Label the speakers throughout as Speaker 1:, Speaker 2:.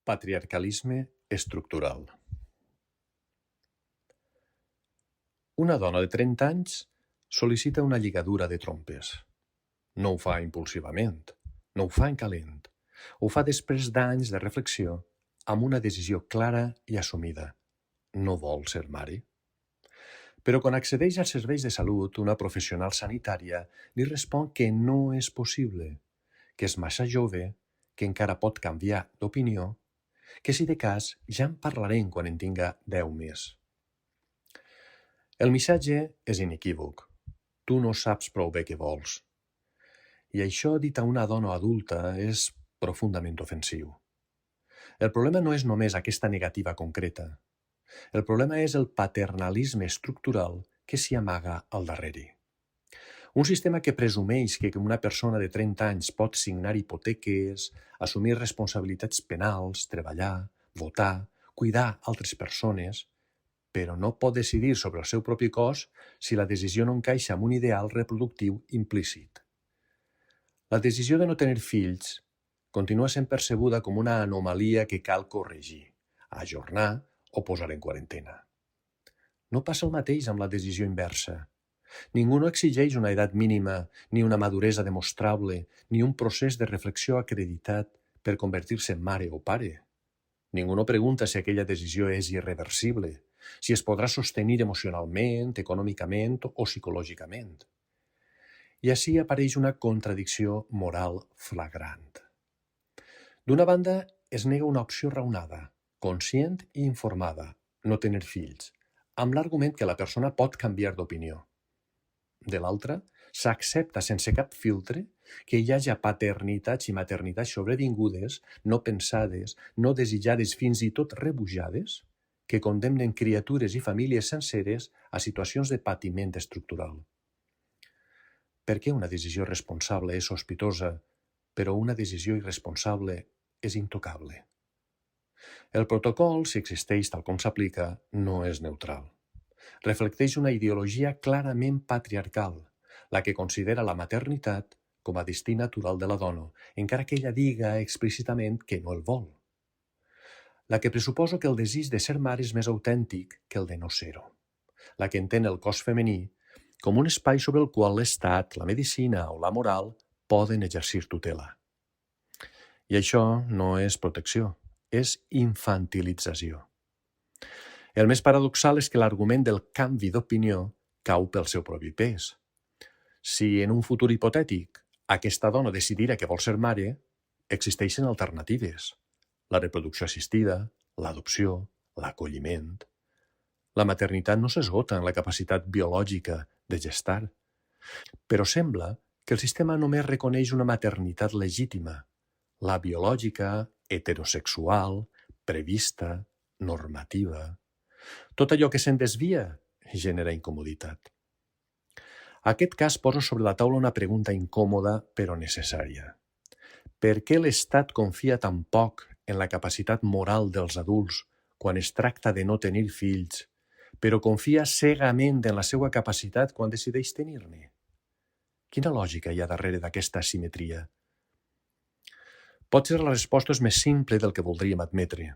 Speaker 1: Patriarcalisme estructural. Una dona de 30 anys sol·licita una lligadura de trompes. No ho fa impulsivament, no ho fa en calent. Ho fa després d'anys de reflexió amb una decisió clara i assumida. No vol ser mare. Però quan accedeix als serveis de salut, una professional sanitària li respon que no és possible, que és massa jove, que encara pot canviar d'opinió, que si de cas ja en parlarem quan en tinga 10 més. El missatge és inequívoc. Tu no saps prou bé què vols. I això, dit a una dona adulta, és profundament ofensiu. El problema no és només aquesta negativa concreta. El problema és el paternalisme estructural que s'hi amaga al darrere. Un sistema que presumeix que una persona de 30 anys pot signar hipoteques, assumir responsabilitats penals, treballar, votar, cuidar altres persones, però no pot decidir sobre el seu propi cos si la decisió no encaixa amb un ideal reproductiu implícit. La decisió de no tenir fills continua sent percebuda com una anomalia que cal corregir, ajornar o posar en quarantena. No passa el mateix amb la decisió inversa. Ningú no exigeix una edat mínima, ni una maduresa demostrable, ni un procés de reflexió acreditat per convertir-se en mare o pare. Ningú no pregunta si aquella decisió és irreversible, si es podrà sostenir emocionalment, econòmicament o psicològicament. I així apareix una contradicció moral flagrant. D'una banda, es nega una opció raonada, conscient i informada, no tenir fills, amb l'argument que la persona pot canviar d'opinió. De l'altra, s'accepta sense cap filtre que hi hagi paternitats i maternitats sobrevingudes, no pensades, no desitjades, fins i tot rebutjades, que condemnen criatures i famílies senceres a situacions de patiment estructural. Per què una decisió responsable és sospitosa, però una decisió irresponsable és intocable? El protocol, si existeix tal com s'aplica, no és neutral. Reflecteix una ideologia clarament patriarcal, la que considera la maternitat com a destí natural de la dona, encara que ella diga explícitament que no el vol. La que pressuposa que el desig de ser mare és més autèntic que el de no ser-ho. La que entén el cos femení com un espai sobre el qual l'Estat, la medicina o la moral poden exercir tutela. I això no és protecció, és infantilització. El més paradoxal és que l'argument del canvi d'opinió cau pel seu propi pes. Si en un futur hipotètic aquesta dona decidira que vol ser mare, existeixen alternatives. La reproducció assistida, l'adopció, l'acolliment. La maternitat no s'esgota en la capacitat biològica de gestar. Però sembla que el sistema només reconeix una maternitat legítima, la biològica, heterosexual, prevista, normativa. Tot allò que se'n desvia genera incomoditat. Aquest cas posa sobre la taula una pregunta incòmoda però necessària. Per què l'Estat confia tan poc en la capacitat moral dels adults quan es tracta de no tenir fills, però confia cegament en la seva capacitat quan decideix tenir-ne? Quina lògica hi ha darrere d'aquesta asimetria? Potser la resposta és més simple del que voldríem admetre,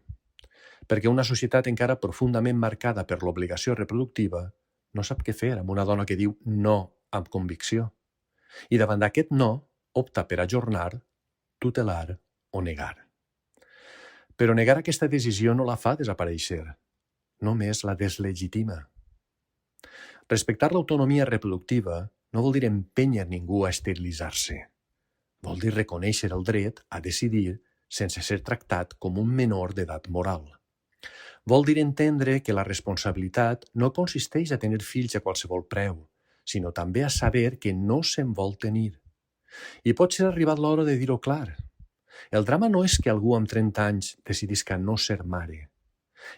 Speaker 1: perquè una societat encara profundament marcada per l'obligació reproductiva no sap què fer amb una dona que diu no amb convicció. I davant d'aquest no, opta per ajornar, tutelar o negar. Però negar aquesta decisió no la fa desaparèixer, només la deslegitima. Respectar l'autonomia reproductiva no vol dir empènyer ningú a esterilitzar-se. Vol dir reconèixer el dret a decidir sense ser tractat com un menor d'edat moral. Vol dir entendre que la responsabilitat no consisteix a tenir fills a qualsevol preu, sinó també a saber que no se'n vol tenir. I pot ser arribat l'hora de dir-ho clar. El drama no és que algú amb 30 anys decidisca no ser mare.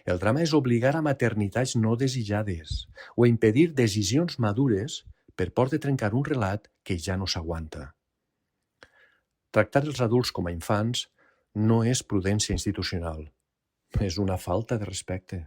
Speaker 1: El drama és obligar a maternitats no desitjades o impedir decisions madures per por de trencar un relat que ja no s'aguanta. Tractar els adults com a infants no és prudència institucional. És una falta de respecte.